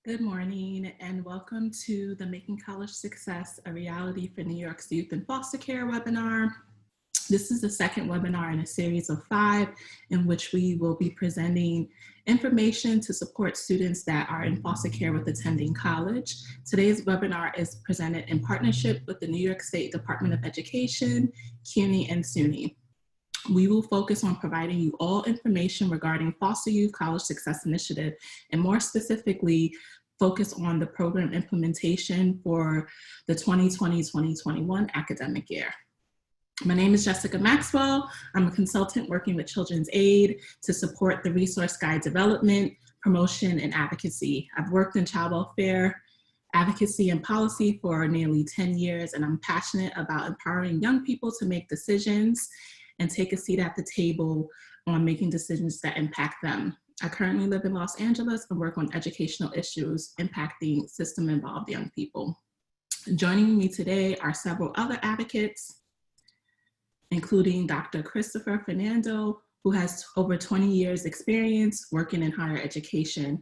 Good morning and welcome to the Making College Success a Reality for New York's Youth in Foster Care webinar. This is the second webinar in a series of 5 in which we will be presenting information to support students that are in foster care with attending college. Today's webinar is presented in partnership with the New York State Department of Education, CUNY, and SUNY. We will focus on providing you all information regarding Foster Youth College Success Initiative, and more specifically, focus on the program implementation for the 2020-2021 academic year. My name is Jessica Maxwell. I'm a consultant working with Children's Aid to support the resource guide development, promotion, and advocacy. I've worked in child welfare, advocacy, and policy for nearly 10 years, and I'm passionate about empowering young people to make decisions and take a seat at the table on making decisions that impact them. I currently live in Los Angeles and work on educational issues impacting system-involved young people. Joining me today are several other advocates, including Dr. Christopher Fernando, who has over 20 years experience working in higher education.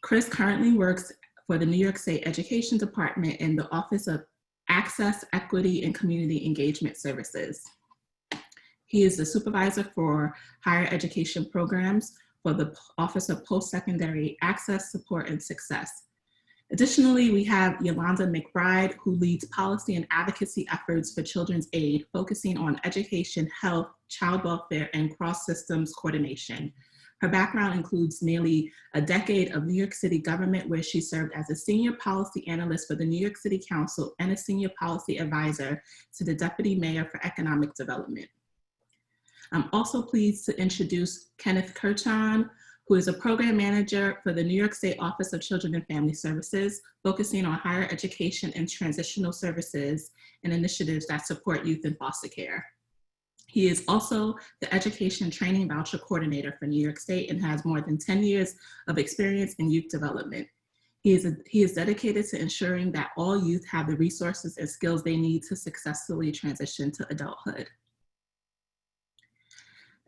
Chris currently works for the New York State Education Department in the Office of Access, Equity, and Community Engagement Services. He is the supervisor for higher education programs for the Office of Post-Secondary Access, Support, and Success. Additionally, we have Yolanda McBride, who leads policy and advocacy efforts for Children's Aid, focusing on education, health, child welfare, and cross-systems coordination. Her background includes nearly a decade of New York City government, where she served as a senior policy analyst for the New York City Council and a senior policy advisor to the Deputy Mayor for Economic Development. I'm also pleased to introduce Kenneth Kirchon, who is a program manager for the New York State Office of Children and Family Services, focusing on higher education and transitional services and initiatives that support youth in foster care. He is also the Education Training Voucher Coordinator for New York State and has more than 10 years of experience in youth development. He is dedicated to ensuring that all youth have the resources and skills they need to successfully transition to adulthood.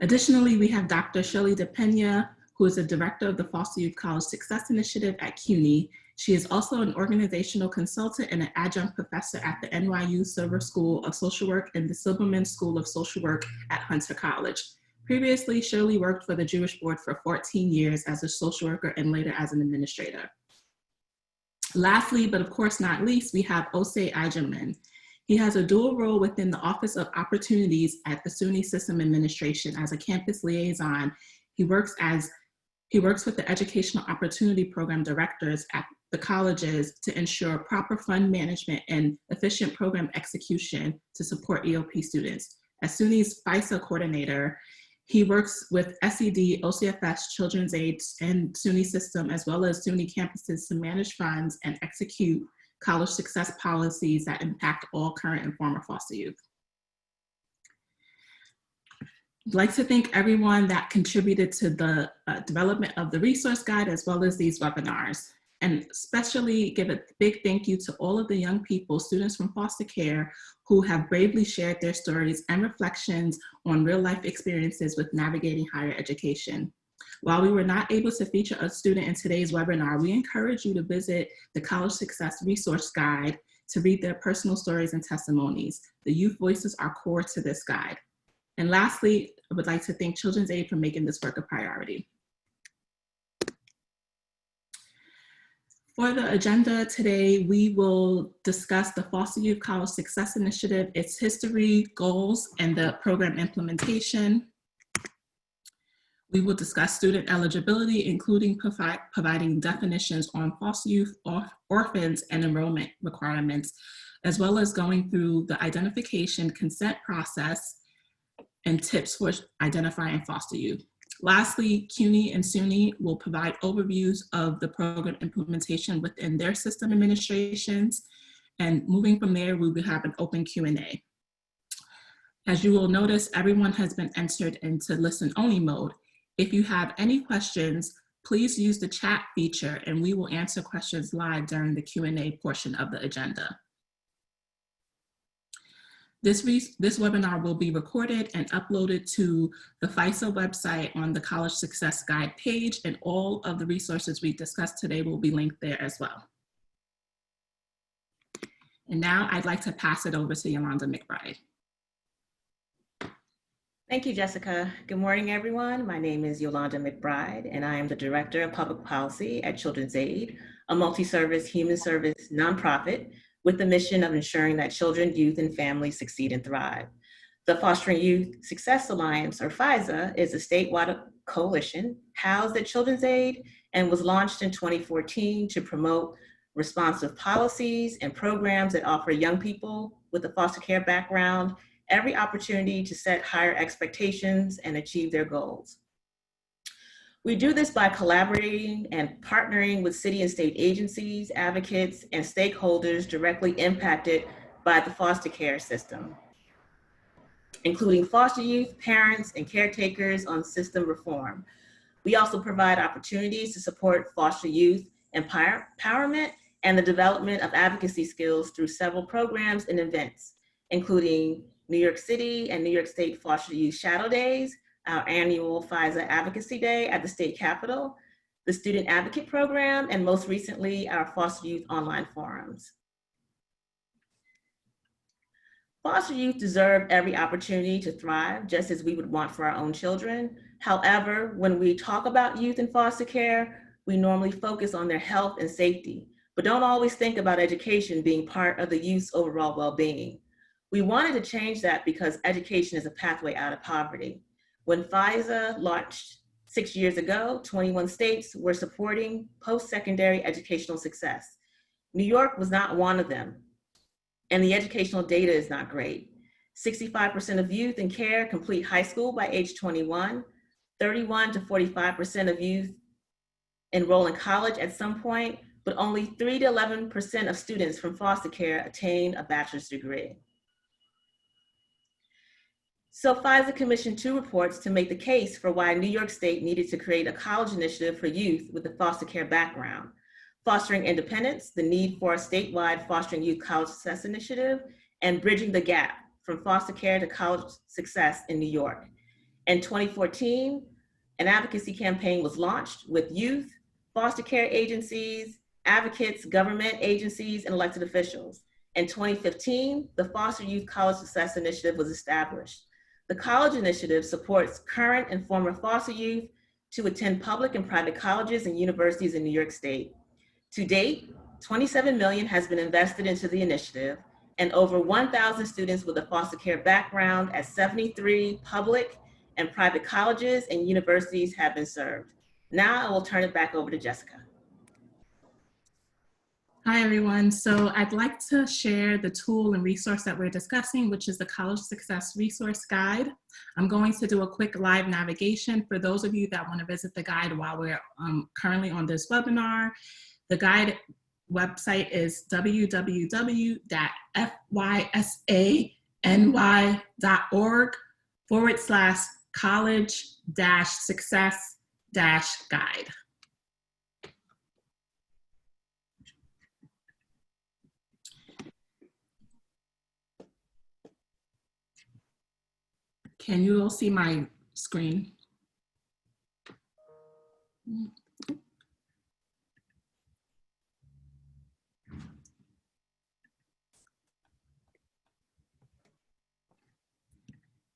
Additionally, we have Dr. Shirley DePena, who is the director of the Foster Youth College Success Initiative at CUNY. She is also an organizational consultant and an adjunct professor at the NYU Silver School of Social Work and the Silberman School of Social Work at Hunter College. Previously, Shirley worked for the Jewish Board for 14 years as a social worker and later as an administrator. Lastly, but of course not least, we have Osei Ijerman. He has a dual role within the Office of Opportunities at the SUNY System Administration as a campus liaison. He works with the Educational Opportunity Program directors at the colleges to ensure proper fund management and efficient program execution to support EOP students. As SUNY's FISA coordinator, he works with SED, OCFS, Children's Aid, and SUNY System, as well as SUNY campuses to manage funds and execute college success policies that impact all current and former foster youth. I'd like to thank everyone that contributed to the development of the resource guide as well as these webinars, and especially give a big thank you to all of the young people, students from foster care, who have bravely shared their stories and reflections on real life experiences with navigating higher education. While we were not able to feature a student in today's webinar, we encourage you to visit the College Success Resource Guide to read their personal stories and testimonies. The youth voices are core to this guide. And lastly, I would like to thank Children's Aid for making this work a priority. For the agenda today, we will discuss the Foster Youth College Success Initiative, its history, goals, and the program implementation. We will discuss student eligibility, including providing definitions on foster youth, orphans, and enrollment requirements, as well as going through the identification consent process and tips for identifying foster youth. Lastly, CUNY and SUNY will provide overviews of the program implementation within their system administrations. And moving from there, we will have an open Q&A. As you will notice, everyone has been entered into listen-only mode. If you have any questions, please use the chat feature and we will answer questions live during the Q&A portion of the agenda. This webinar will be recorded and uploaded to the FISA website on the College Success Guide page, and all of the resources we discussed today will be linked there as well. And now I'd like to pass it over to Yolanda McBride. Thank you, Jessica. Good morning, everyone. My name is Yolanda McBride, and I am the Director of Public Policy at Children's Aid, a multi-service human service nonprofit with the mission of ensuring that children, youth, and families succeed and thrive. The Fostering Youth Success Alliance, or FISA, is a statewide coalition housed at Children's Aid and was launched in 2014 to promote responsive policies and programs that offer young people with a foster care background every opportunity to set higher expectations and achieve their goals. We do this by collaborating and partnering with city and state agencies, advocates, and stakeholders directly impacted by the foster care system, including foster youth, parents, and caretakers on system reform. We also provide opportunities to support foster youth empowerment and the development of advocacy skills through several programs and events, including New York City and New York State Foster Youth Shadow Days, our annual FISA Advocacy Day at the State Capitol, the Student Advocate Program, and most recently, our Foster Youth Online Forums. Foster youth deserve every opportunity to thrive, just as we would want for our own children. However, when we talk about youth in foster care, we normally focus on their health and safety, but don't always think about education being part of the youth's overall well-being. We wanted to change that because education is a pathway out of poverty. When FISA launched 6 years ago, 21 states were supporting post-secondary educational success. New York was not one of them, and the educational data is not great. 65% of youth in care complete high school by age 21, 31 to 45% of youth enroll in college at some point, but only 3 to 11% of students from foster care attain a bachelor's degree. So FISA commissioned 2 reports to make the case for why New York State needed to create a college initiative for youth with a foster care background: Fostering Independence, the need for a statewide Fostering Youth College Success Initiative, and Bridging the Gap from foster care to college success in New York. In 2014, an advocacy campaign was launched with youth, foster care agencies, advocates, government agencies, and elected officials. In 2015, the Foster Youth College Success Initiative was established. The college initiative supports current and former foster youth to attend public and private colleges and universities in New York State. To date, $27 million has been invested into the initiative, and over 1,000 students with a foster care background at 73 public and private colleges and universities have been served. Now I will turn it back over to Jessica. Hi, everyone. So I'd like to share the tool and resource that we're discussing, which is the College Success Resource Guide. I'm going to do a quick live navigation for those of you that want to visit the guide while we're currently on this webinar. The guide website is www.fysany.org/college-success-guide. Can you all see my screen?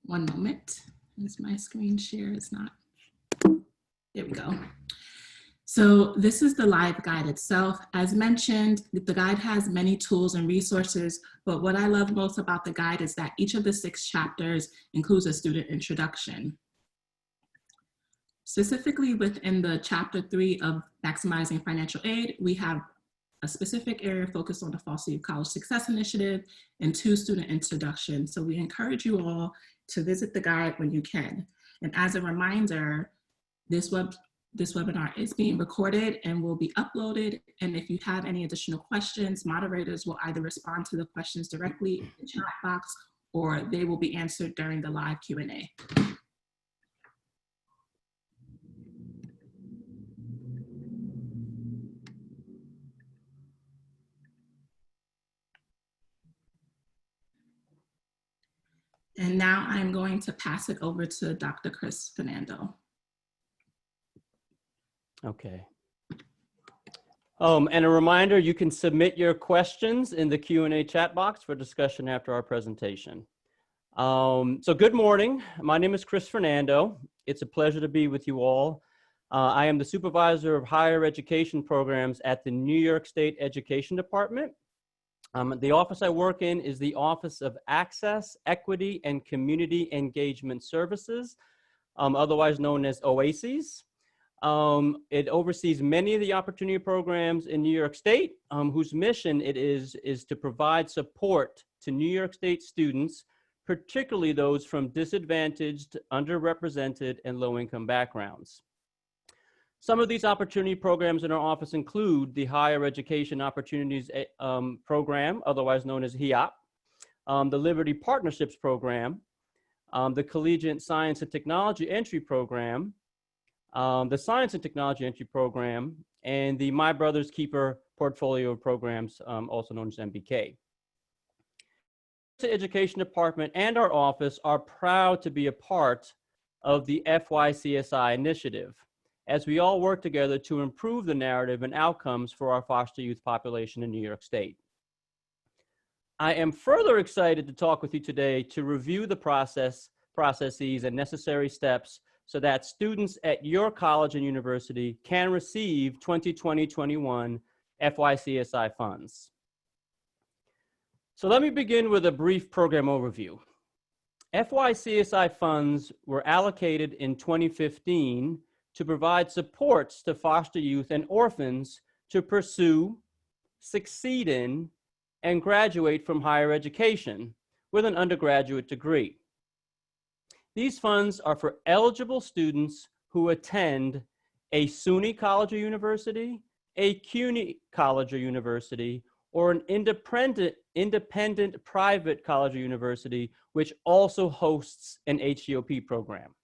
One moment, as my screen share is not, there we go. So this is the live guide itself. As mentioned, the guide has many tools and resources, but what I love most about the guide is that each of the 6 chapters includes a student introduction. Specifically within the chapter 3 of Maximizing Financial Aid, we have a specific area focused on the Foster Youth College Success Initiative and 2 student introductions. So we encourage you all to visit the guide when you can. And as a reminder, this webinar is being recorded and will be uploaded. And if you have any additional questions, moderators will either respond to the questions directly in the chat box, or they will be answered during the live Q&A. And now I'm going to pass it over to Dr. Chris Fernando. Okay. And a reminder, you can submit your questions in the Q&A chat box for discussion after our presentation. So good morning. My name is Chris Fernando. It's a pleasure to be with you all. I am the supervisor of higher education programs at the New York State Education Department. The office I work in is the Office of Access, Equity, and Community Engagement Services, otherwise known as OASES. It oversees many of the opportunity programs in New York State, whose mission it is to provide support to New York State students, particularly those from disadvantaged, underrepresented, and low-income backgrounds. Some of these opportunity programs in our office include the Higher Education Opportunities Program, otherwise known as HEOP, the Liberty Partnerships Program, the Collegiate Science and Technology Entry Program, the Science and Technology Entry Program, and the My Brother's Keeper portfolio of programs, also known as MBK. The Education Department and our office are proud to be a part of the FYCSI initiative, as we all work together to improve the narrative and outcomes for our foster youth population in New York State. I am further excited to talk with you today to review the processes and necessary steps so that students at your college and university can receive 2020-21 FYCSI funds. So let me begin with a brief program overview. FYCSI funds were allocated in 2015 to provide supports to foster youth and orphans to pursue, succeed in, and graduate from higher education with an undergraduate degree. These funds are for eligible students who attend a SUNY college or university, a CUNY college or university, or an independent private college or university, which also hosts an HEOP program.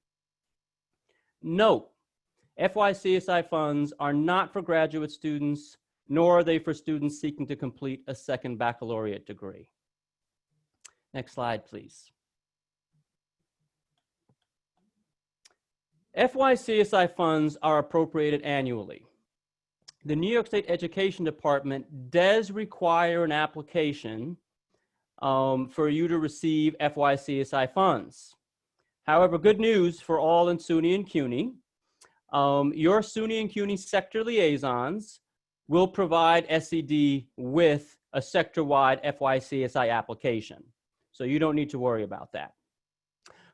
Note, FYCSI funds are not for graduate students, nor are they for students seeking to complete a second baccalaureate degree. Next slide, please. FYCSI funds are appropriated annually. The New York State Education Department does require an application for you to receive FYCSI funds. However, good news for all in SUNY and CUNY. Your SUNY and CUNY sector liaisons will provide SED with a sector-wide FYCSI application. So you don't need to worry about that.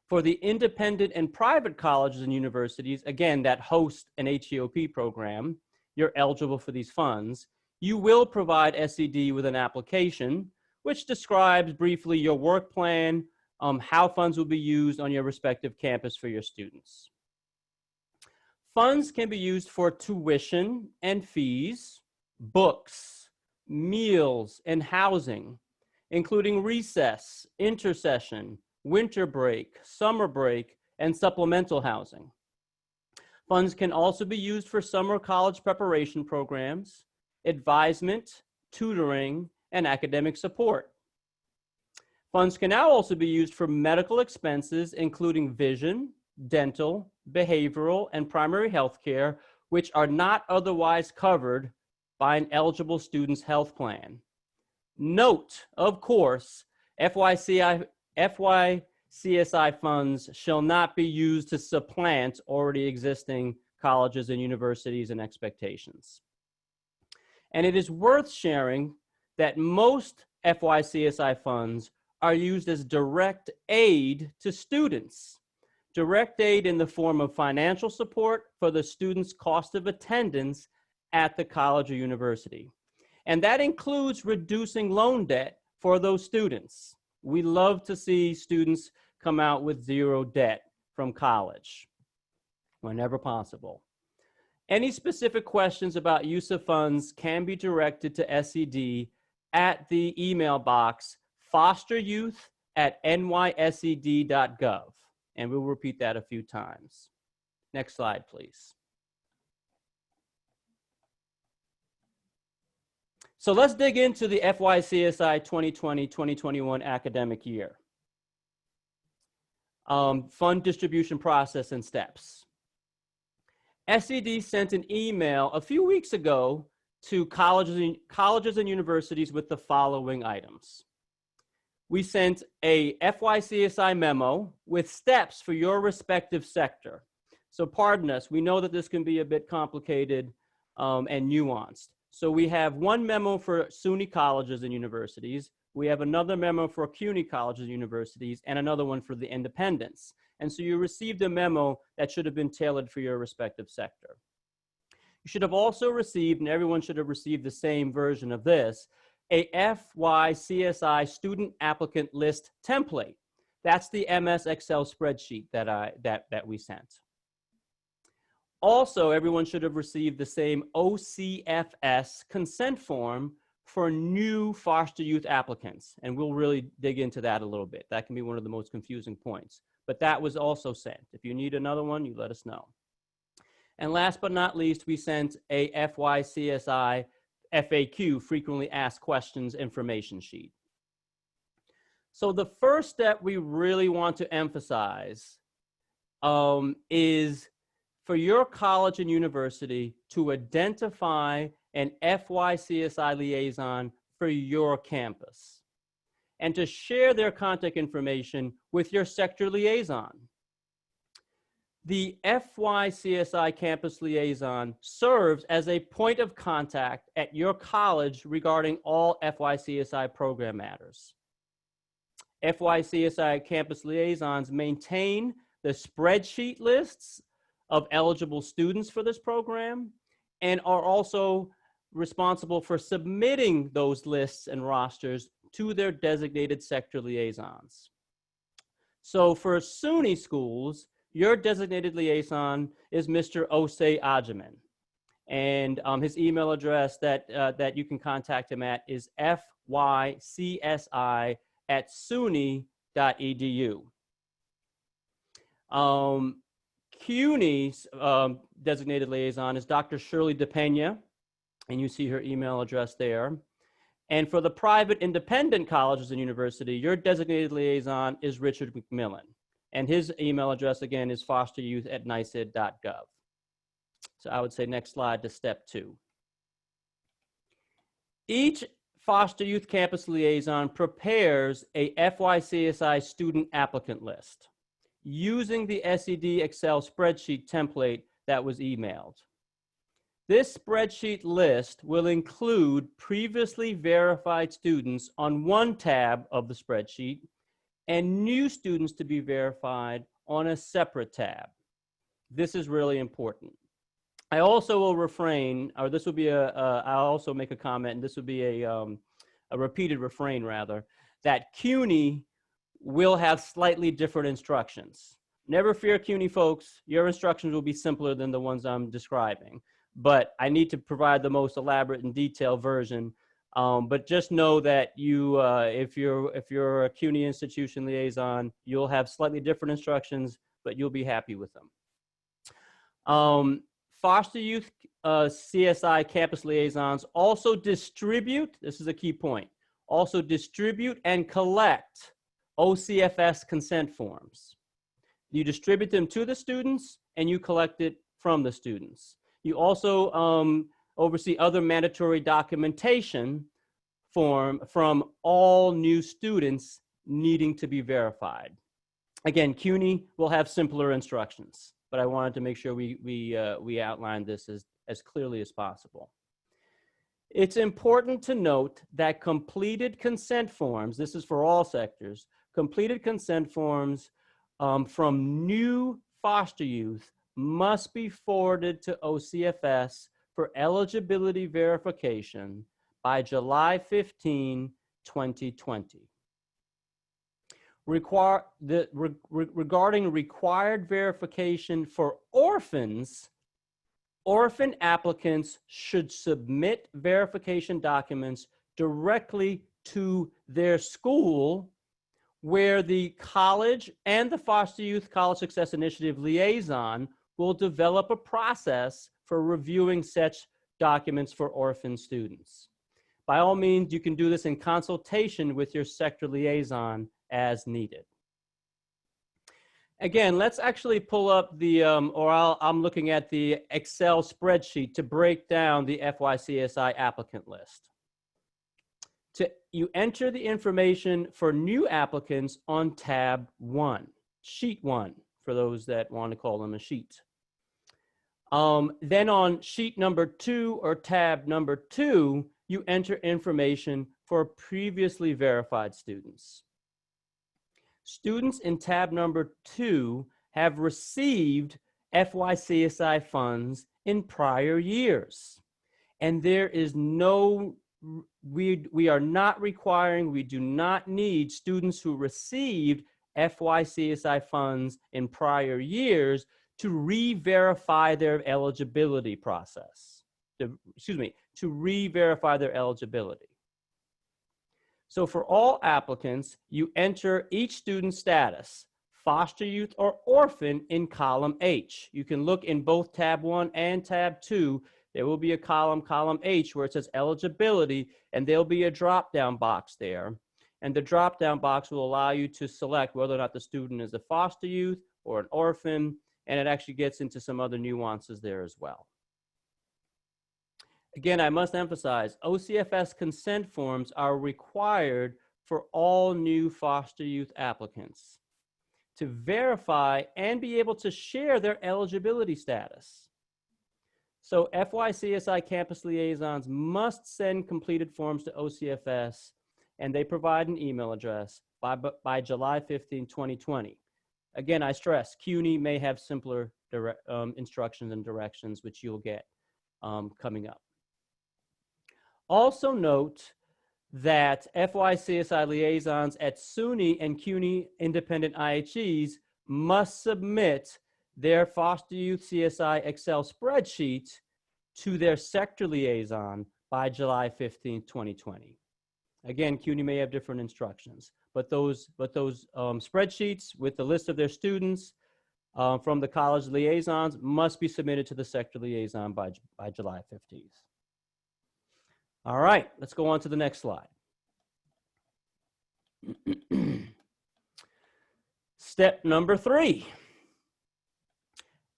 For the independent and private colleges and universities, again, that host an HEOP program, you're eligible for these funds. You will provide SED with an application, which describes briefly your work plan, how funds will be used on your respective campus for your students. Funds can be used for tuition and fees, books, meals, and housing, including recess, intersession, winter break, summer break, and supplemental housing. Funds can also be used for summer college preparation programs, advisement, tutoring, and academic support. Funds can now also be used for medical expenses, including vision, dental, behavioral, and primary health care, which are not otherwise covered by an eligible student's health plan. Note, of course, FYCSI funds shall not be used to supplant already existing colleges and universities and expectations. And it is worth sharing that most FYCSI funds are used as direct aid to students. Direct aid in the form of financial support for the student's cost of attendance at the college or university. And that includes reducing loan debt for those students. We love to see students come out with zero debt from college whenever possible. Any specific questions about use of funds can be directed to SED at the email box fosteryouth@nysed.gov. And we'll repeat that a few times. Next slide, please. So let's dig into the FYCSI 2020-2021 academic year. fund distribution process and steps. SED sent an email a few weeks ago to colleges and universities with the following items. We sent a FYCSI memo with steps for your respective sector. So pardon us, we know that this can be a bit complicated and nuanced. So we have one memo for SUNY colleges and universities. We have another memo for CUNY colleges and universities, and another one for the independents. And so you received a memo that should have been tailored for your respective sector. You should have also received, and everyone should have received the same version of this, a FYCSI student applicant list template. That's the MS Excel spreadsheet that we sent. Also, everyone should have received the same OCFS consent form for new foster youth applicants. And we'll really dig into that a little bit. That can be one of the most confusing points. But that was also sent. If you need another one, you let us know. And last but not least, we sent a FYCSI FAQ, frequently asked questions information sheet. So the first step we really want to emphasize is for your college and university to identify an FYCSI liaison for your campus and to share their contact information with your sector liaison. The FYCSI campus liaison serves as a point of contact at your college regarding all FYCSI program matters. FYCSI campus liaisons maintain the spreadsheet lists of eligible students for this program and are also responsible for submitting those lists and rosters to their designated sector liaisons. So for SUNY schools, your designated liaison is Mr. Osei Ajamin. And his email address that you can contact him at is fycsi@suny.edu. CUNY's designated liaison is Dr. Shirley DePena, and you see her email address there. And for the private independent colleges and university, your designated liaison is Richard McMillan. And his email address, again, is fosteryouth@nicid.gov. So I would say next slide to step 2. Each foster youth campus liaison prepares a FYCSI student applicant list using the SED Excel spreadsheet template that was emailed. This spreadsheet list will include previously verified students on one tab of the spreadsheet and new students to be verified on a separate tab. This is really important. I also will refrain, or this will be I'll also make a comment, and this will be a repeated refrain rather, that CUNY will have slightly different instructions. Never fear, CUNY folks, your instructions will be simpler than the ones I'm describing, but I need to provide the most elaborate and detailed version. But just know that you, if you're a CUNY institution liaison, you'll have slightly different instructions, but you'll be happy with them. Foster youth CSI campus liaisons also distribute, this is a key point, also distribute and collect OCFS consent forms. You distribute them to the students and you collect it from the students. You also oversee other mandatory documentation from all new students needing to be verified. Again, CUNY will have simpler instructions, but I wanted to make sure we outline this as clearly as possible. It's important to note that completed consent forms, this is for all sectors, completed consent forms from new foster youth must be forwarded to OCFS for eligibility verification by July 15, 2020. Regarding required verification for orphans, orphan applicants should submit verification documents directly to their school, where the college and the Foster Youth College Success Initiative liaison will develop a process for reviewing such documents for orphan students. By all means, you can do this in consultation with your sector liaison as needed. Again, let's actually pull up the, I'm looking at the Excel spreadsheet to break down the FYCSI applicant list. You enter the information for new applicants on tab 1, sheet 1, for those that want to call them a sheet. Then on sheet number 2 or tab number 2, you enter information for previously verified students. Students in tab number 2 have received FYCSI funds in prior years. And there is no, we are not requiring, we do not need students who received FYCSI funds in prior years to re-verify their eligibility process. To re-verify their eligibility. So for all applicants, you enter each student's status, foster youth or orphan, in column H. You can look in both tab 1 and tab 2. There will be a column H, where it says eligibility, and there'll be a drop-down box there. And the drop-down box will allow you to select whether or not the student is a foster youth or an orphan, and it actually gets into some other nuances there as well. Again, I must emphasize, OCFS consent forms are required for all new foster youth applicants to verify and be able to share their eligibility status. So FYCSI campus liaisons must send completed forms to OCFS, and they provide an email address by July 15, 2020. Again, I stress, CUNY may have simpler instructions and directions, which you'll get coming up. Also note that FYCSI liaisons at SUNY and CUNY independent IHEs must submit their foster youth CSI Excel spreadsheet to their sector liaison by July 15, 2020. Again, CUNY may have different instructions, but those spreadsheets with the list of their students from the college liaisons must be submitted to the sector liaison by July 15th. All right, let's go on to the next slide. Step number 3.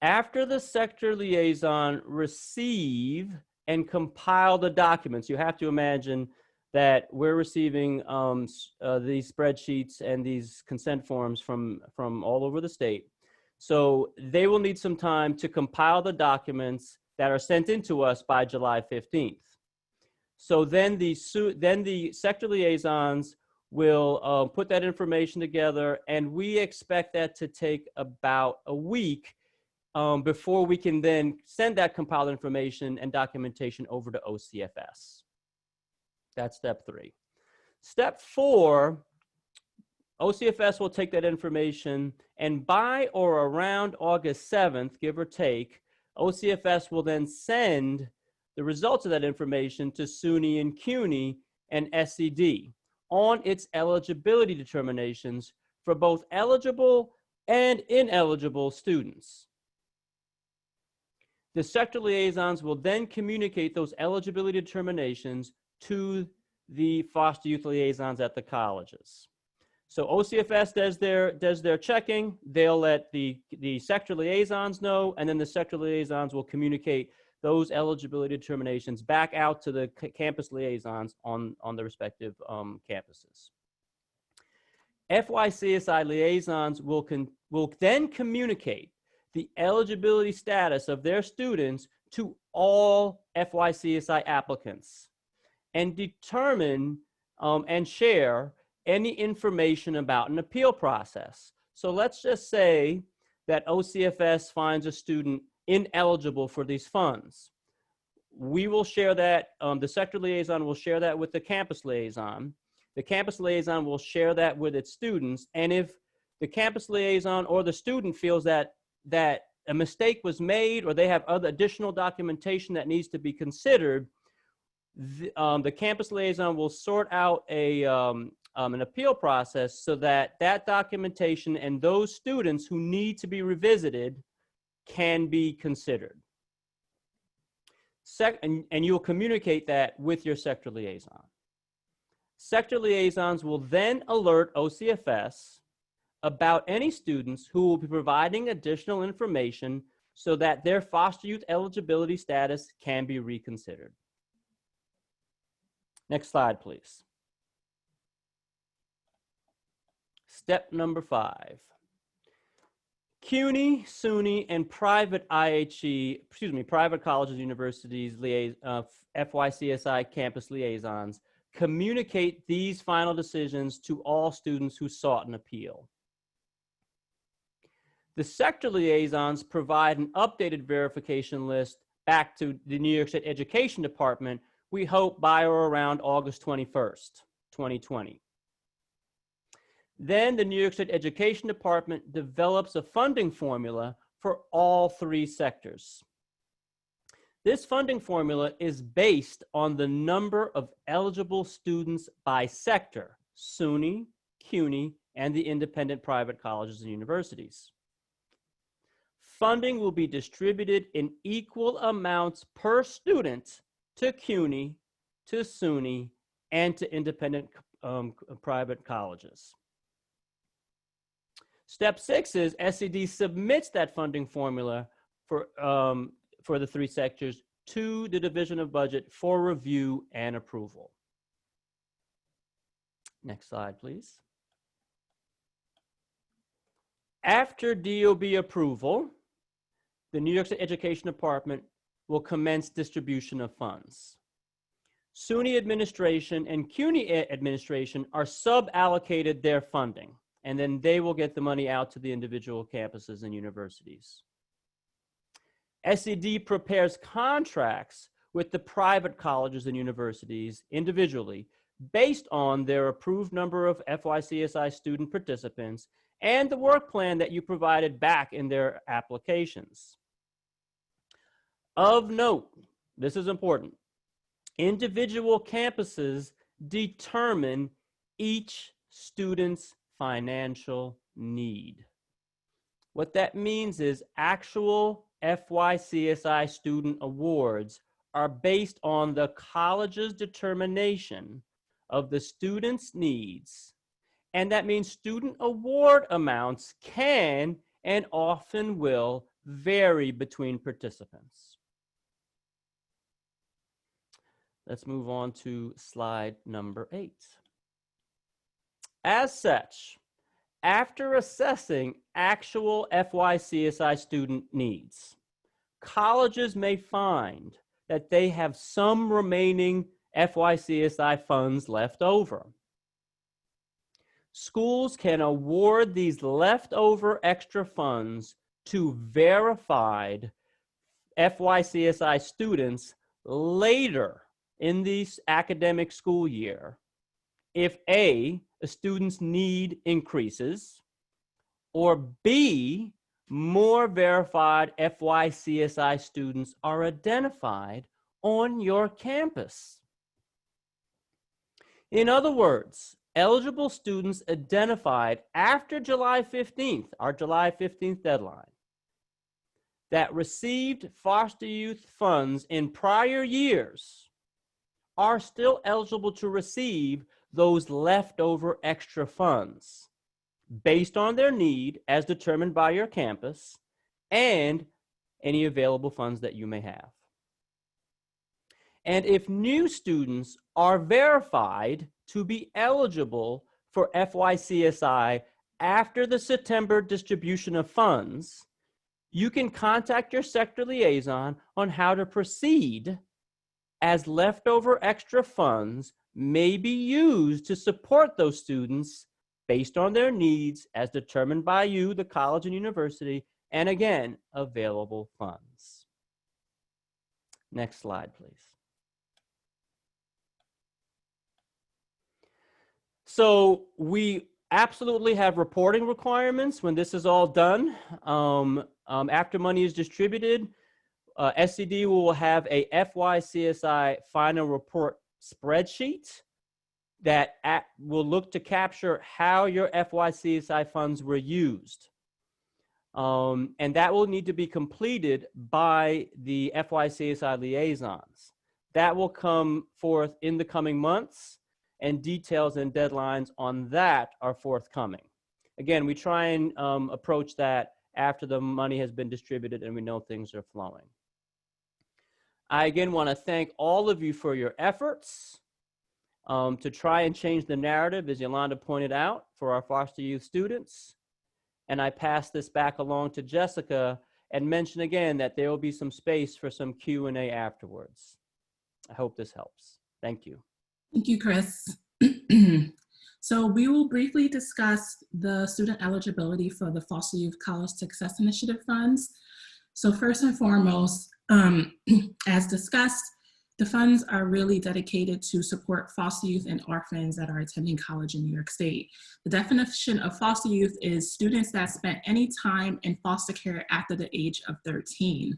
After the sector liaison receive and compile the documents, you have to imagine that we're receiving these spreadsheets and these consent forms from all over the state. So they will need some time to compile the documents that are sent in to us by July 15th. So then the sector liaisons will put that information together, and we expect that to take about a week before we can then send that compiled information and documentation over to OCFS. That's step 3. Step 4, OCFS will take that information, and by or around August 7th, give or take, OCFS will then send the results of that information to SUNY and CUNY and SED on its eligibility determinations for both eligible and ineligible students. The sector liaisons will then communicate those eligibility determinations to the foster youth liaisons at the colleges. So OCFS does their checking, they'll let the sector liaisons know, and then the sector liaisons will communicate those eligibility determinations back out to the campus liaisons on the respective campuses. FYCSI liaisons will then communicate the eligibility status of their students to all FYCSI applicants and determine and share any information about an appeal process. So let's just say that OCFS finds a student ineligible for these funds. We will share that, the sector liaison will share that with the campus liaison. The campus liaison will share that with its students, and if the campus liaison or the student feels that a mistake was made or they have other additional documentation that needs to be considered, the campus liaison will sort out an appeal process so that that documentation and those students who need to be revisited can be considered. And you'll communicate that with your sector liaison. Sector liaisons will then alert OCFS about any students who will be providing additional information so that their foster youth eligibility status can be reconsidered. Next slide, please. Step number 5. CUNY, SUNY, and private private colleges, universities, FYCSI campus liaisons communicate these final decisions to all students who sought an appeal. The sector liaisons provide an updated verification list back to the New York State Education Department, we hope by or around August 21st, 2020. Then the New York State Education Department develops a funding formula for all 3 sectors. This funding formula is based on the number of eligible students by sector, SUNY, CUNY, and the independent private colleges and universities. Funding will be distributed in equal amounts per student to CUNY, to SUNY, and to independent private colleges. Step 6 is SED submits that funding formula for the 3 sectors to the Division of Budget for review and approval. Next slide, please. After DOB approval, the New York State Education Department will commence distribution of funds. SUNY administration and CUNY administration are sub-allocated their funding, and then they will get the money out to the individual campuses and universities. SED prepares contracts with the private colleges and universities individually based on their approved number of FYCSI student participants and the work plan that you provided back in their applications. Of note, this is important, individual campuses determine each student's financial need. What that means is actual FYCSI student awards are based on the college's determination of the student's needs, and that means student award amounts can and often will vary between participants. Let's move on to slide number 8. As such, after assessing actual FYCSI student needs, colleges may find that they have some remaining FYCSI funds left over. Schools can award these leftover extra funds to verified FYCSI students later in the academic school year if A, a student's need increases, or B, more verified FYCSI students are identified on your campus. In other words, eligible students identified after July 15th, our July 15th deadline, that received foster youth funds in prior years are still eligible to receive those leftover extra funds based on their need as determined by your campus and any available funds that you may have. And if new students are verified to be eligible for FYCSI after the September distribution of funds, you can contact your sector liaison on how to proceed, as leftover extra funds may be used to support those students based on their needs as determined by you, the college and university, and again, available funds. Next slide, please. So we absolutely have reporting requirements when this is all done. After money is distributed, SCD will have a FYCSI final report spreadsheet that will look to capture how your FYCSI funds were used. And that will need to be completed by the FYCSI liaisons. That will come forth in the coming months, and details and deadlines on that are forthcoming. again, we try and approach that after the money has been distributed and we know things are flowing. I again want to thank all of you for your efforts to try and change the narrative, as Yolanda pointed out, for our foster youth students. And I pass this back along to Jessica and mention again that there will be some space for some Q&A afterwards. I hope this helps. Thank you. Thank you, Chris. So we will briefly discuss the student eligibility for the Foster Youth College Success Initiative funds. So first and foremost, as discussed, the funds are really dedicated to support foster youth and orphans that are attending college in New York State. The definition of foster youth is students that spent any time in foster care after the age of 13.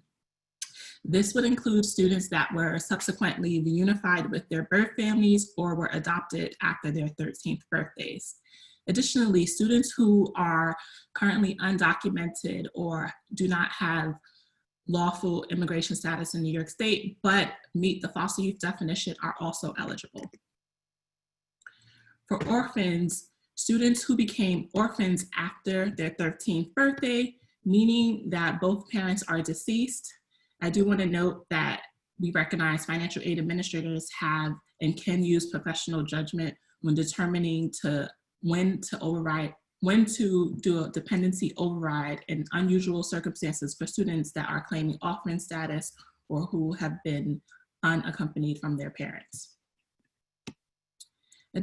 This would include students that were subsequently reunified with their birth families or were adopted after their 13th birthdays. Additionally, students who are currently undocumented or do not have lawful immigration status in New York State, but meet the foster youth definition are also eligible. For orphans, students who became orphans after their 13th birthday, meaning that both parents are deceased. I do want to note that we recognize financial aid administrators have and can use professional judgment when determining when to do a dependency override in unusual circumstances for students that are claiming orphan status or who have been unaccompanied from their parents. In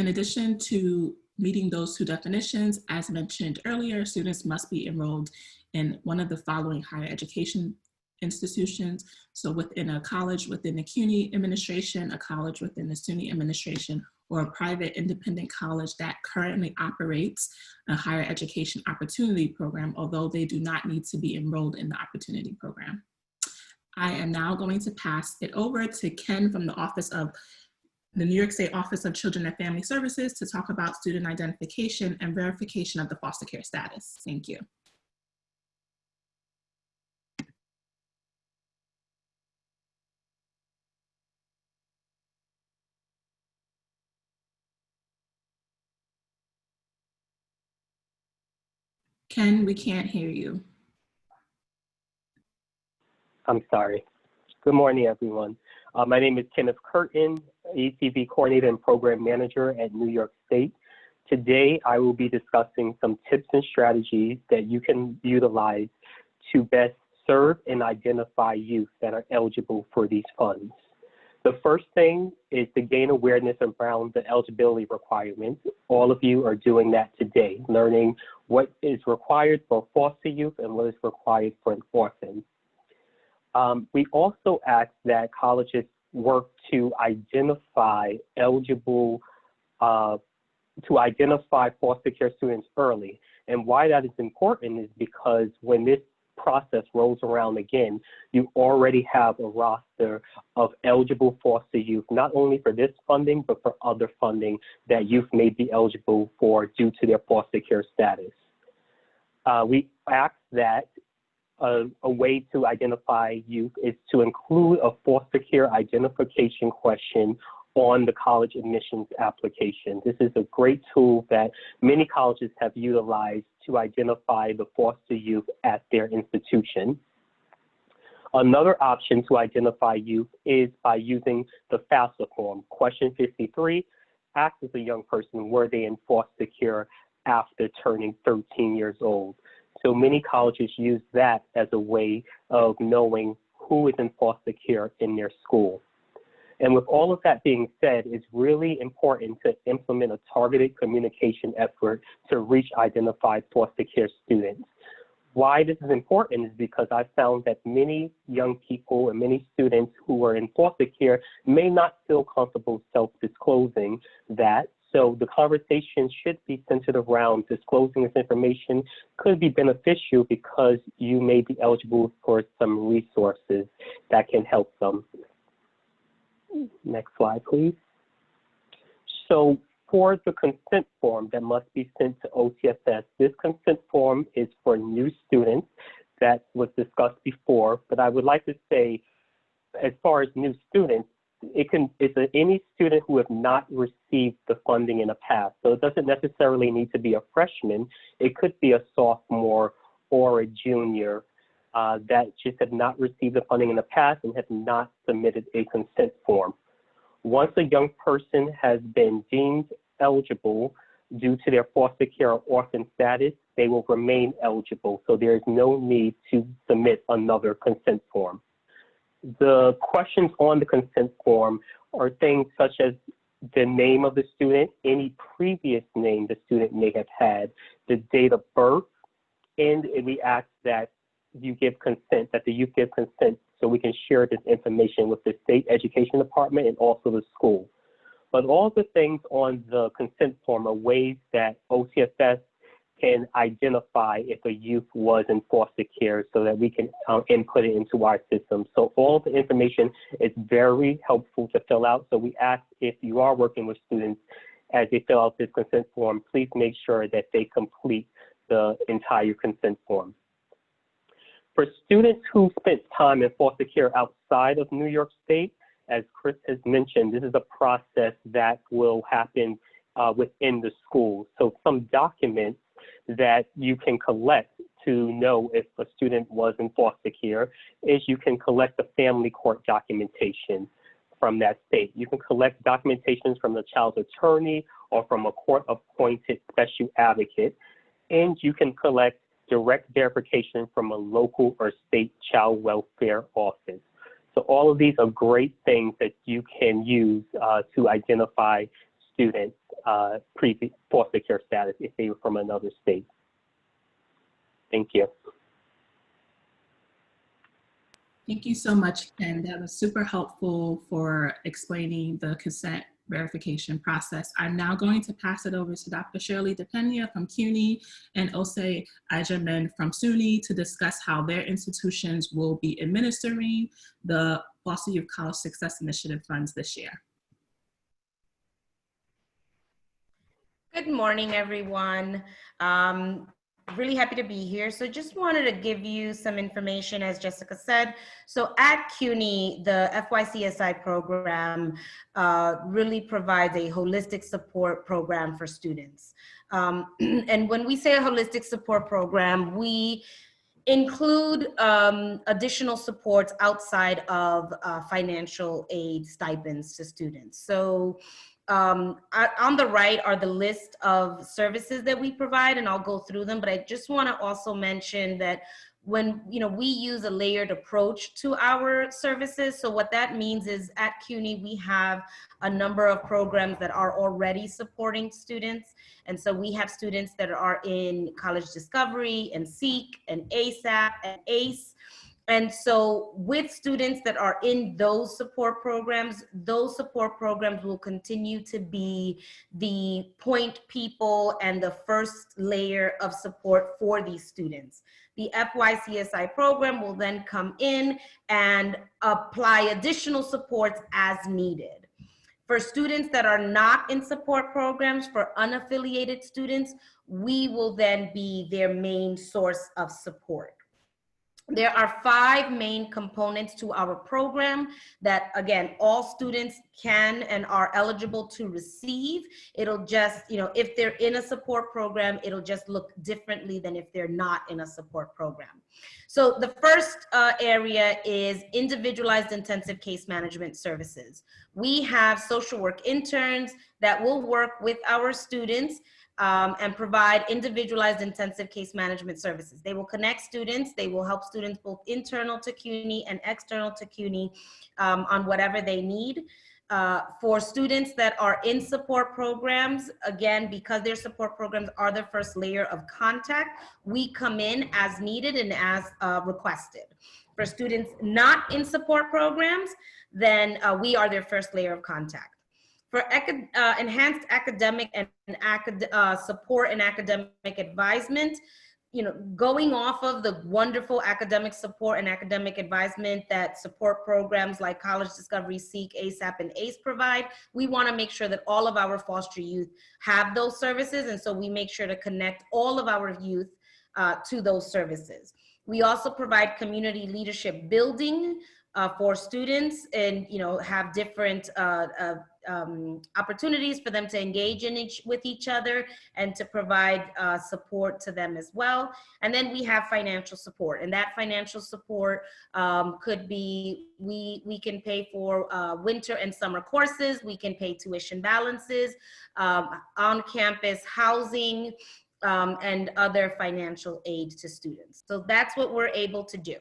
addition to meeting those two definitions, as mentioned earlier, students must be enrolled in one of the following higher education institutions. So within a college within the CUNY administration, a college within the SUNY administration, or a private independent college that currently operates a higher education opportunity program, although they do not need to be enrolled in the opportunity program. I am now going to pass it over to Ken from the New York State Office of Children and Family Services to talk about student identification and verification of the foster care status. Thank you. Ken, we can't hear you. I'm sorry. Good morning, everyone. My name is Kenneth Curtin, ACV Coordinator and Program Manager at New York State. Today, I will be discussing some tips and strategies that you can utilize to best serve and identify youth that are eligible for these funds. The first thing is to gain awareness around the eligibility requirements. All of you are doing that today, learning what is required for foster youth and what is required for an orphan. We also ask that colleges work to identify foster care students early. And why that is important is because when this process rolls around again, you already have a roster of eligible foster youth, not only for this funding, but for other funding that youth may be eligible for due to their foster care status. We ask that a way to identify youth is to include a foster care identification question on the college admissions application. This is a great tool that many colleges have utilized to identify the foster youth at their institution. Another option to identify youth is by using the FAFSA form. Question 53 asks if a young person were they in foster care after turning 13 years old. So many colleges use that as a way of knowing who is in foster care in their school. And with all of that being said, it's really important to implement a targeted communication effort to reach identified foster care students. Why this is important is because I found that many young people and many students who are in foster care may not feel comfortable self-disclosing that. So the conversation should be centered around disclosing this information could be beneficial because you may be eligible for some resources that can help them. Next slide, please. So for the consent form that must be sent to OCFS, this consent form is for new students that was discussed before, but I would like to say, as far as new students, any student who has not received the funding in the past. So it doesn't necessarily need to be a freshman. It could be a sophomore or a junior that just have not received the funding in the past and have not submitted a consent form. Once a young person has been deemed eligible due to their foster care or orphan status, they will remain eligible. So there is no need to submit another consent form. The questions on the consent form are things such as the name of the student, any previous name the student may have had, the date of birth, and we ask that you give consent, that the youth give consent so we can share this information with the state education department and also the school. But all the things on the consent form are ways that OCFS can identify if a youth was in foster care so that we can input it into our system. So all the information is very helpful to fill out. So we ask, if you are working with students as they fill out this consent form, please make sure that they complete the entire consent form. For students who spent time in foster care outside of New York State, as Chris has mentioned, this is a process that will happen within the school. So some documents that you can collect to know if a student was in foster care is you can collect the family court documentation from that state. You can collect documentations from the child's attorney or from a court-appointed special advocate, and you can collect direct verification from a local or state child welfare office. So all of these are great things that you can use to identify students' foster care status if they were from another state. Thank you. Thank you so much, Ken. That was super helpful for explaining the consent verification process. I'm now going to pass it over to Dr. Shirley DePena from CUNY and Ose Ajamin from SUNY to discuss how their institutions will be administering the Foster Youth College Success Initiative funds this year. Good morning, everyone. Really happy to be here. So just wanted to give you some information, as Jessica said. So at CUNY, the FYCSI program really provides a holistic support program for students. And when we say a holistic support program, we include additional supports outside of financial aid stipends to students. So on the right are the list of services that we provide, and I'll go through them, but I just want to also mention that when we use a layered approach to our services. So what that means is at CUNY, we have a number of programs that are already supporting students. And so we have students that are in College Discovery and SEEK and ASAP and ACE. And so with students that are in those support programs will continue to be the point people and the first layer of support for these students. The FYCSI program will then come in and apply additional supports as needed. For students that are not in support programs, for unaffiliated students, we will then be their main source of support. There are 5 main components to our program that, again, all students can and are eligible to receive. It'll just, if they're in a support program, it'll just look differently than if they're not in a support program. So the first area is individualized intensive case management services. We have social work interns that will work with our students and provide individualized intensive case management services. They will connect students, they will help students both internal to CUNY and external to CUNY on whatever they need. For students that are in support programs, again, because their support programs are the first layer of contact, we come in as needed and as requested. For students not in support programs, then we are their first layer of contact. For enhanced academic and support and academic advisement, going off of the wonderful academic support and academic advisement that support programs like College Discovery, SEEK, ASAP, and ACE provide, we want to make sure that all of our foster youth have those services, and so we make sure to connect all of our youth to those services. We also provide community leadership building for students, and have different opportunities for them to engage with each other and to provide support to them as well. And then we have financial support, and that financial support could be, we can pay for winter and summer courses, we can pay tuition balances, on-campus housing, and other financial aid to students. So that's what we're able to do.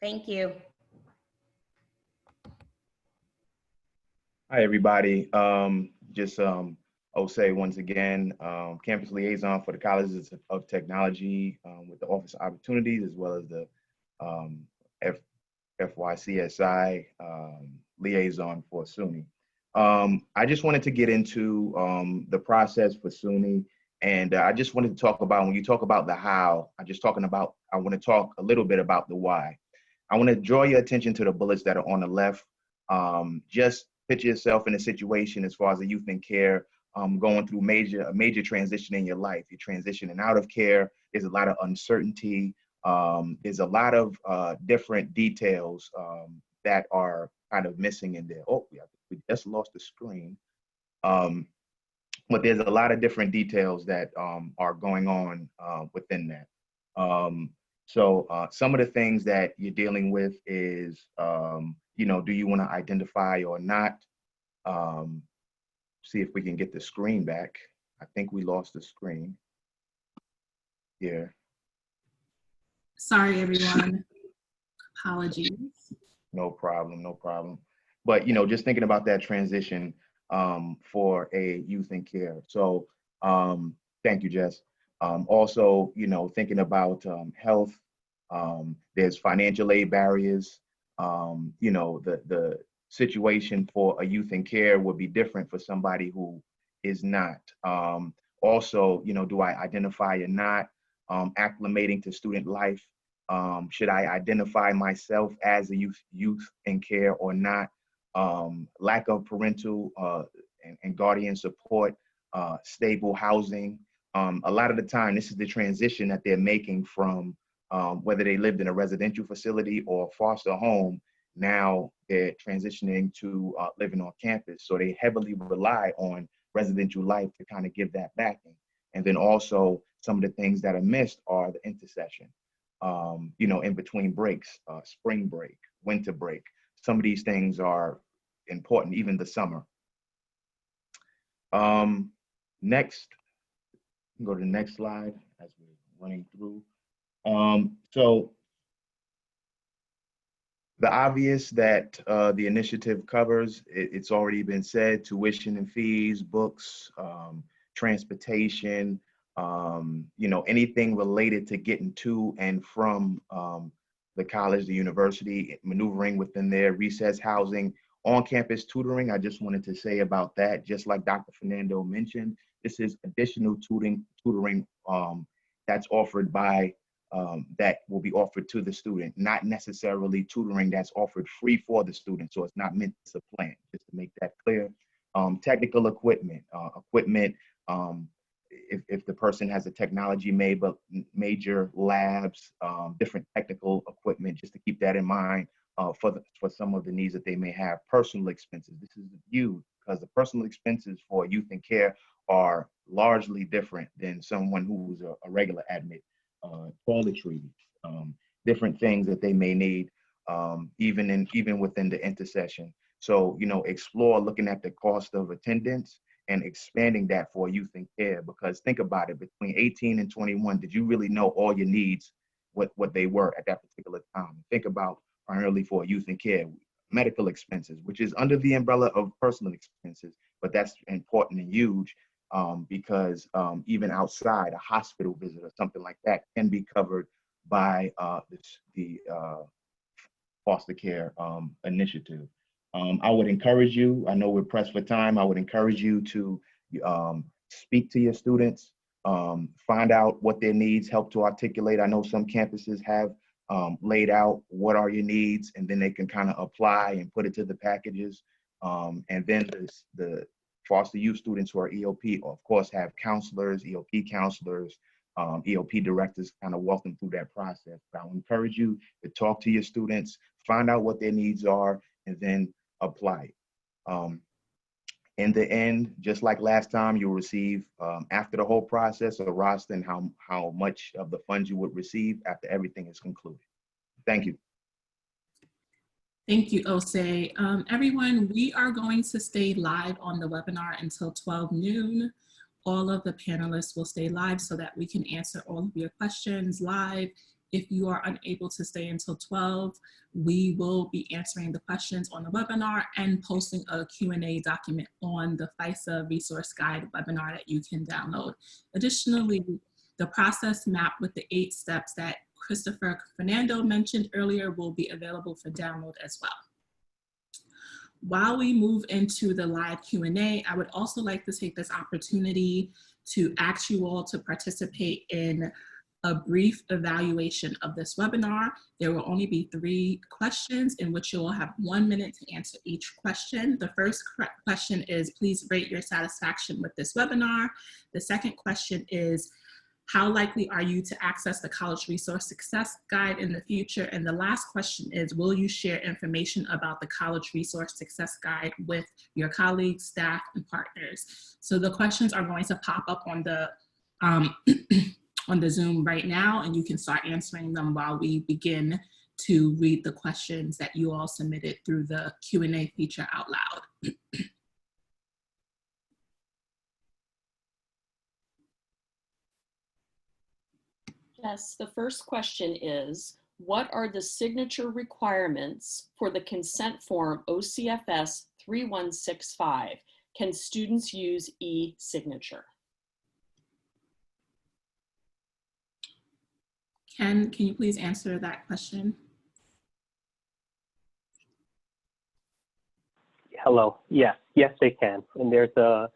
Thank you. Hi, everybody. Osei once again, campus liaison for the Colleges of Technology with the Office of Opportunities, as well as the FYCSI liaison for SUNY. I just wanted to get into the process for SUNY, and I just wanted to talk about, when you talk about the how, I want to talk a little bit about the why. I want to draw your attention to the bullets that are on the left. Just picture yourself in a situation as far as a youth in care, going through a major transition in your life. You're transitioning out of care. There's a lot of uncertainty. There's a lot of different details that are kind of missing in there. Oh, we just lost the screen. But there's a lot of different details that are going on within that. So some of the things that you're dealing with is, do you want to identify or not? See if we can get the screen back. I think we lost the screen. Yeah. Sorry, everyone. Apologies. No problem, no problem. But, just thinking about that transition for a youth in care. So thank you, Jess. Also, thinking about health, there's financial aid barriers. The situation for a youth in care would be different for somebody who is not. Also, do I identify or not? Acclimating to student life. Should I identify myself as a youth in care or not? Lack of parental and guardian support, stable housing. A lot of the time, this is the transition that they're making from whether they lived in a residential facility or foster home. Now they're transitioning to living on campus. So they heavily rely on residential life to kind of give that backing. And then also some of the things that are missed are the intercession, in between breaks, spring break, winter break. Some of these things are important, even the summer. Next, go to the next slide as we're running through. So the obvious that the initiative covers, it's already been said: tuition and fees, books, transportation, anything related to getting to and from the college, the university, maneuvering within there, recess housing, on-campus tutoring. I just wanted to say about that, just like Dr. Fernando mentioned, this is additional tutoring that's offered by that will be offered to the student, not necessarily tutoring that's offered free for the student. So it's not meant to supplant, just to make that clear. Technical equipment, if the person has a technology major labs, different technical equipment, just to keep that in mind for some of the needs that they may have. Personal expenses, this is huge because the personal expenses for youth in care are largely different than someone who's a regular admit. Toiletries, different things that they may need, even within the intercession. So, explore looking at the cost of attendance and expanding that for youth in care, because think about it, between 18 and 21, did you really know all your needs, what they were at that particular time? Think about primarily for youth in care, medical expenses, which is under the umbrella of personal expenses, but that's important and huge. Because even outside, a hospital visit or something like that can be covered by the foster care initiative. I would encourage you, I know we're pressed for time, I would encourage you to speak to your students, find out what their needs, help to articulate. I know some campuses have laid out what are your needs, and then they can kind of apply and put it to the packages. And then the foster youth students who are EOP, of course, have counselors, EOP counselors, EOP directors kind of walk them through that process. But I would encourage you to talk to your students, find out what their needs are, and then apply. In the end, just like last time, you'll receive, after the whole process, a roster and how much of the funds you would receive after everything is concluded. Thank you. Thank you, Osei. Everyone, we are going to stay live on the webinar until 12 noon. All of the panelists will stay live so that we can answer all of your questions live. If you are unable to stay until 12, we will be answering the questions on the webinar and posting a Q&A document on the FISA resource guide webinar that you can download. Additionally, the process map with the 8 steps that Christopher Fernando mentioned earlier will be available for download as well. While we move into the live Q&A, I would also like to take this opportunity to ask you all to participate in a brief evaluation of this webinar. There will only be 3 questions in which you will have 1 minute to answer each question. The first question is, please rate your satisfaction with this webinar. The second question is, how likely are you to access the College Resource Success Guide in the future? And the last question is, will you share information about the College Resource Success Guide with your colleagues, staff, and partners? So the questions are going to pop up on the on the Zoom right now, and you can start answering them while we begin to read the questions that you all submitted through the Q&A feature out loud. Yes, the first question is, what are the signature requirements for the consent form OCFS 3165? Can students use e-signature? Ken, can you please answer that question? Hello. Yes, they can. And there's a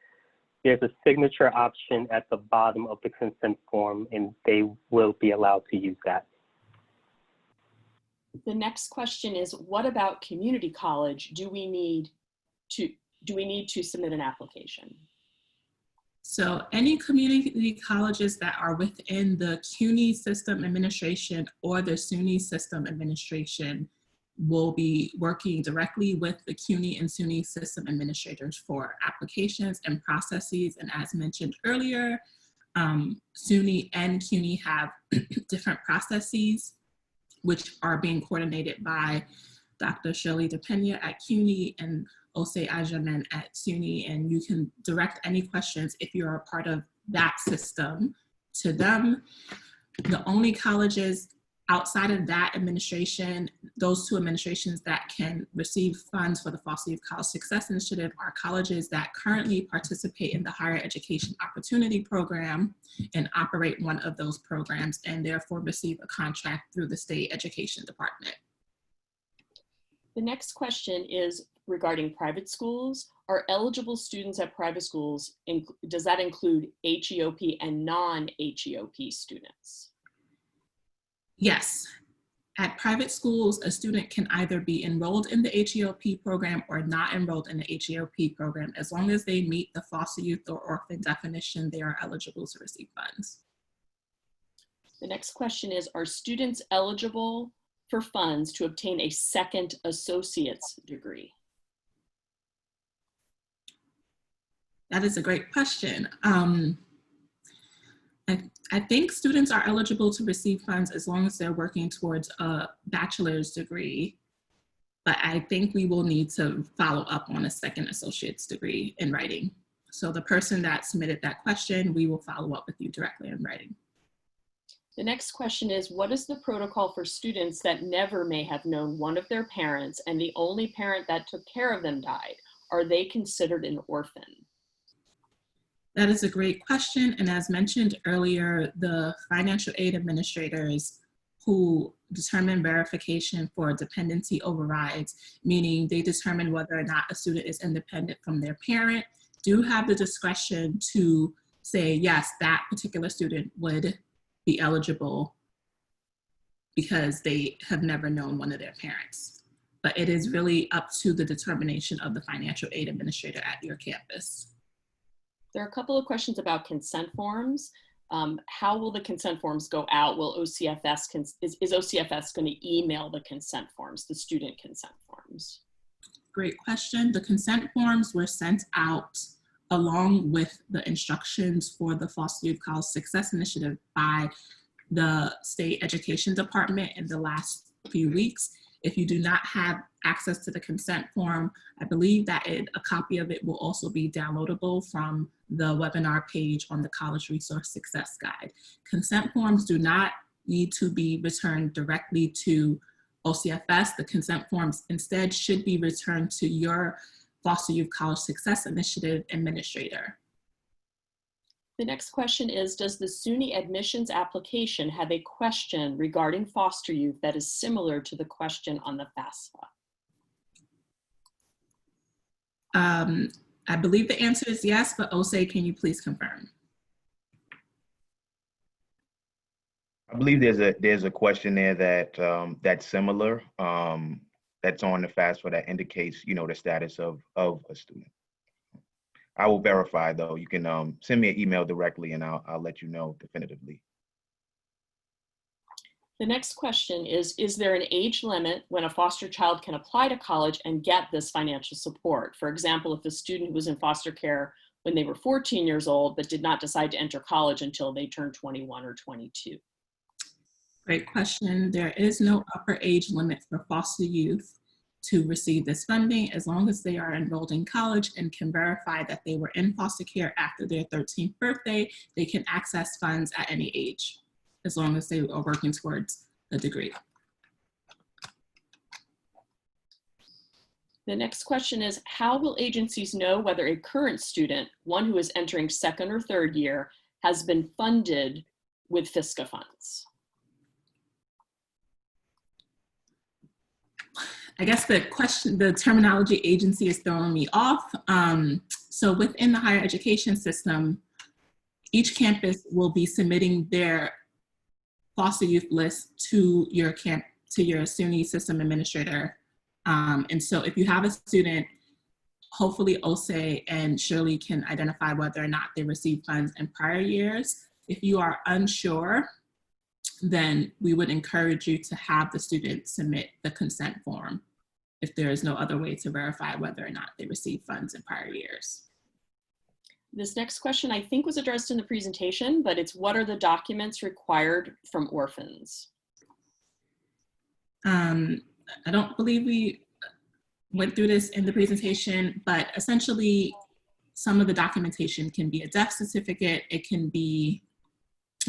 signature option at the bottom of the consent form, and they will be allowed to use that. The next question is, what about community college? Do we need to submit an application? So any community colleges that are within the CUNY system administration or the SUNY system administration will be working directly with the CUNY and SUNY system administrators for applications and processes. And as mentioned earlier, SUNY and CUNY have different processes which are being coordinated by Dr. Shirley DePena at CUNY and Osei Ajamen at SUNY, and you can direct any questions if you're a part of that system to them. The only colleges outside of that administration, those 2 administrations that can receive funds for the Foster Youth College Success Initiative are colleges that currently participate in the Higher Education Opportunity Program and operate one of those programs and therefore receive a contract through the State Education Department. The next question is regarding private schools. Are eligible students at private schools, does that include HEOP and non-HEOP students? Yes. At private schools, a student can either be enrolled in the HEOP program or not enrolled in the HEOP program. As long as they meet the foster youth or orphan definition, they are eligible to receive funds. The next question is, are students eligible for funds to obtain a second associate's degree? That is a great question. I think students are eligible to receive funds as long as they're working towards a bachelor's degree, but I think we will need to follow up on a second associate's degree in writing. So the person that submitted that question, we will follow up with you directly in writing. The next question is, what is the protocol for students that never may have known one of their parents and the only parent that took care of them died? Are they considered an orphan? That is a great question. And as mentioned earlier, the financial aid administrators who determine verification for dependency overrides, meaning they determine whether or not a student is independent from their parent, do have the discretion to say, yes, that particular student would be eligible because they have never known one of their parents. But it is really up to the determination of the financial aid administrator at your campus. There are a couple of questions about consent forms. how will the consent forms go out? Will OCFS, is OCFS going to email the consent forms, the student consent forms? Great question. The consent forms were sent out along with the instructions for the Foster Youth College Success Initiative by the State Education Department in the last few weeks. If you do not have access to the consent form, I believe that a copy of it will also be downloadable from the webinar page on the College Resource Success Guide. Consent forms do not need to be returned directly to OCFS. The consent forms instead should be returned to your Foster Youth College Success Initiative administrator. The next question is, does the SUNY admissions application have a question regarding foster youth that is similar to the question on the FAFSA? I believe the answer is yes, but Osei, can you please confirm? I believe there's a question there that that's similar, that's on the FAFSA that indicates, you know, the status of a student. I will verify though. You can send me an email directly and I'll let you know definitively. The next question is there an age limit when a foster child can apply to college and get this financial support? For example, if a student was in foster care when they were 14 years old, but did not decide to enter college until they turned 21 or 22. Great question. There is no upper age limit for foster youth to receive this funding as long as they are enrolled in college and can verify that they were in foster care after their 13th birthday. They can access funds at any age as long as they are working towards a degree. The next question is, how will agencies know whether a current student, one who is entering second or third year, has been funded with FSCA funds? I guess the terminology agency is throwing me off. So within the higher education system, each campus will be submitting their foster youth list to your SUNY system administrator. And so if you have a student, hopefully Osei and Shirley can identify whether or not they received funds in prior years. If you are unsure, then we would encourage you to have the student submit the consent form if there is no other way to verify whether or not they received funds in prior years. This next question I think was addressed in the presentation, but it's what are the documents required from orphans? I don't believe we went through this in the presentation, but essentially some of the documentation can be a death certificate. It can be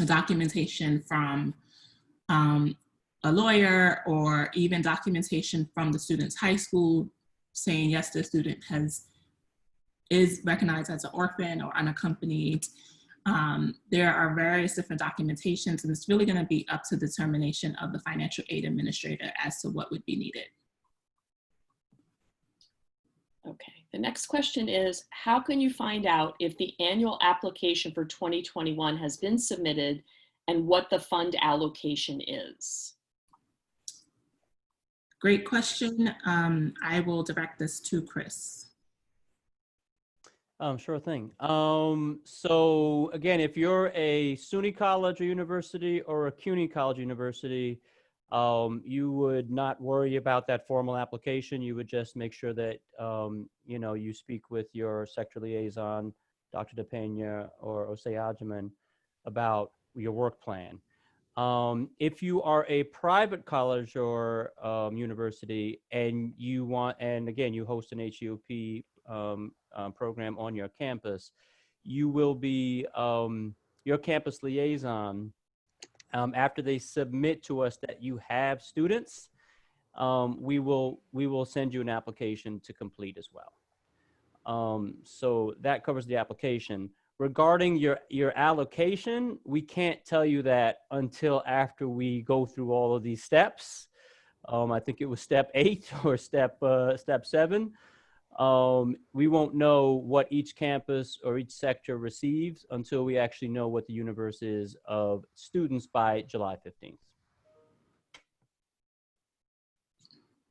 a documentation from a lawyer, or even documentation from the student's high school saying, yes, the student is recognized as an orphan or unaccompanied. There are various different documentations, and it's really going to be up to determination of the financial aid administrator as to what would be needed. Okay, the next question is, how can you find out if the annual application for 2021 has been submitted and what the fund allocation is? Great question. I will direct this to Chris. Sure thing. So again, if you're a SUNY college or university or a CUNY college or university, you would not worry about that formal application. You would just make sure that you know, you speak with your sector liaison, Dr. DePena or Osei Ajaman, about your work plan. If you are a private college or university and you want, and again, you host an HEOP program on your campus, you will be your campus liaison. After they submit to us that you have students, we will send you an application to complete as well. So that covers the application. Regarding your allocation, we can't tell you that until after we go through all of these steps. I think it was step 8 or step 7. We won't know what each campus or each sector receives until we actually know what the universe is of students by July 15th.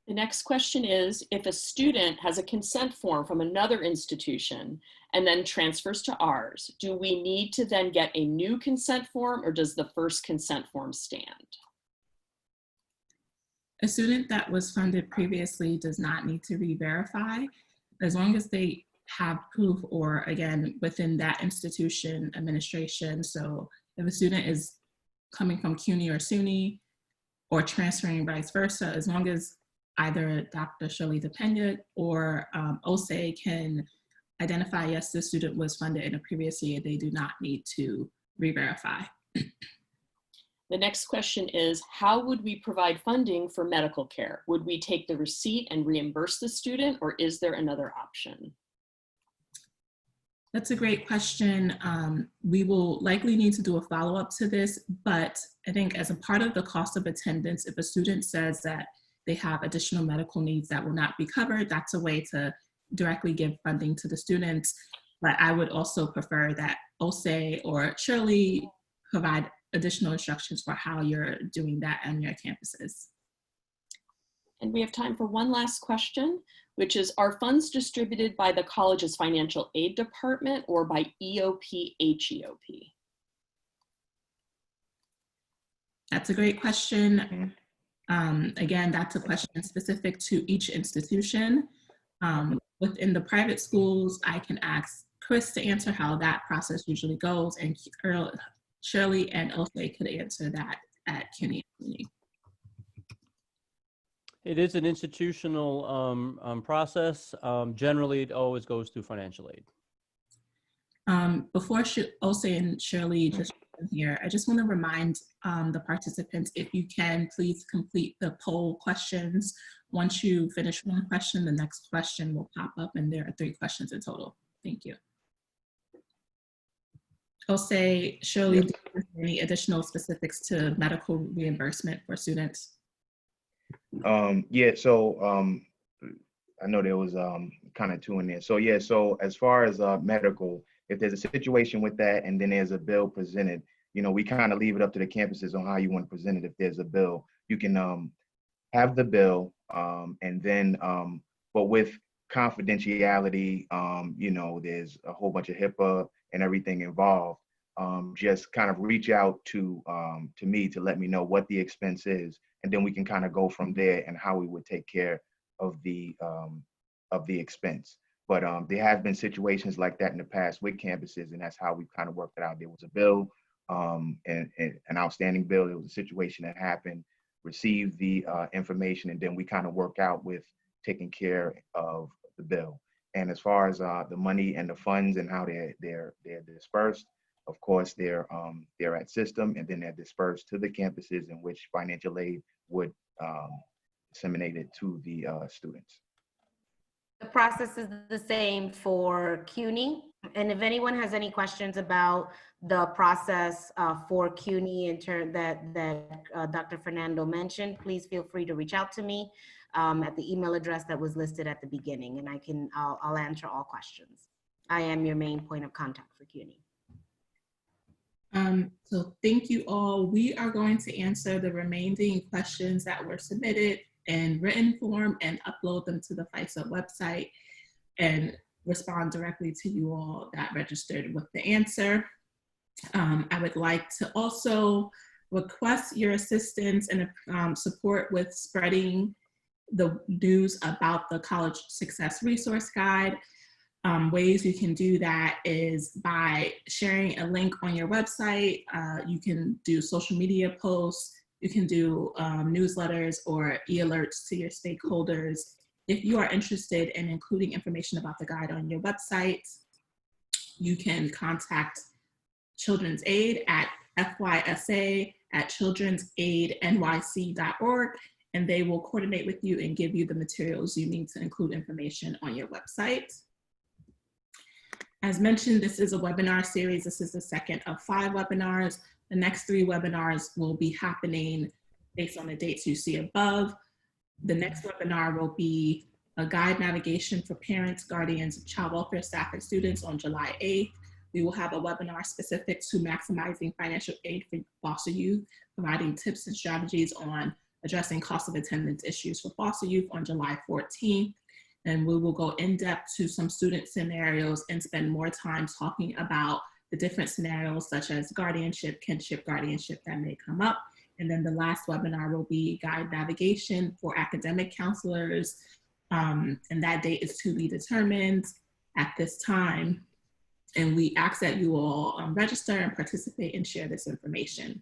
The next question is, if a student has a consent form from another institution and then transfers to ours, do we need to then get a new consent form, or does the first consent form stand? A student that was funded previously does not need to re-verify as long as they have proof, or again, within that institution administration. So if a student is coming from CUNY or SUNY or transferring vice versa, as long as either Dr. Shirley DePena or OSE can identify, yes, this student was funded in a previous year, they do not need to re-verify. The next question is, how would we provide funding for medical care? Would we take the receipt and reimburse the student, or is there another option? That's a great question. We will likely need to do a follow-up to this, but I think as a part of the cost of attendance, if a student says that they have additional medical needs that will not be covered, that's a way to directly give funding to the students. But I would also prefer that OSE or Shirley provide additional instructions for how you're doing that on your campuses. And we have time for one last question, which is, are funds distributed by the college's financial aid department or by EOP, HEOP? That's a great question. Again, that's a question specific to each institution. Within the private schools, I can ask Chris to answer how that process usually goes, and Shirley and OSE could answer that at CUNY. It is an institutional process. Generally, it always goes through financial aid. Before OSE and Shirley just here, I just want to remind the participants, if you can, please complete the poll questions. Once you finish one question, the next question will pop up, and there are 3 questions in total. Thank you. OSE, Shirley, Yes. do you have any additional specifics to medical reimbursement for students? Yeah, so I know there was kind of 2 in there. So yeah, so as far as medical, if there's a situation with that and then there's a bill presented, you know, we kind of leave it up to the campuses on how you want to present it. If there's a bill, you can have the bill, and then, but with confidentiality, you know, there's a whole bunch of HIPAA and everything involved. Just kind of reach out to me to let me know what the expense is, and then we can kind of go from there and how we would take care of the expense. But there have been situations like that in the past with campuses, and that's how we kind of worked it out. There was a bill, and an outstanding bill. There was a situation that happened, received the information, and then we kind of work out with taking care of the bill. And as far as the money and the funds and how they're dispersed, of course, they're at system, and then they're dispersed to the campuses in which financial aid would disseminate it to the students. The process is the same for CUNY. And if anyone has any questions about the process for CUNY in turn that Dr. Fernando mentioned, please feel free to reach out to me at the email address that was listed at the beginning, and I'll answer all questions. I am your main point of contact for CUNY. So thank you all. We are going to answer the remaining questions that were submitted in written form and upload them to the FISA website and respond directly to you all that registered with the answer. I would like to also request your assistance and support with spreading the news about the College Success Resource Guide. Ways you can do that is by sharing a link on your website. You can do social media posts. You can do newsletters or e-alerts to your stakeholders. If you are interested in including information about the guide on your website, you can contact Children's Aid at fysa@children'saidnyc.org, and they will coordinate with you and give you the materials you need to include information on your website. As mentioned, this is a webinar series. This is the second of 5 webinars. The next 3 webinars will be happening based on the dates you see above. The next webinar will be a guide navigation for parents, guardians, child welfare staff, and students on July 8th. We will have a webinar specific to maximizing financial aid for foster youth, providing tips and strategies on addressing cost of attendance issues for foster youth on July 14th. And we will go in depth to some student scenarios and spend more time talking about the different scenarios such as guardianship, kinship, guardianship that may come up. And then the last webinar will be guide navigation for academic counselors. And that date is to be determined at this time. And we ask that you all register and participate and share this information.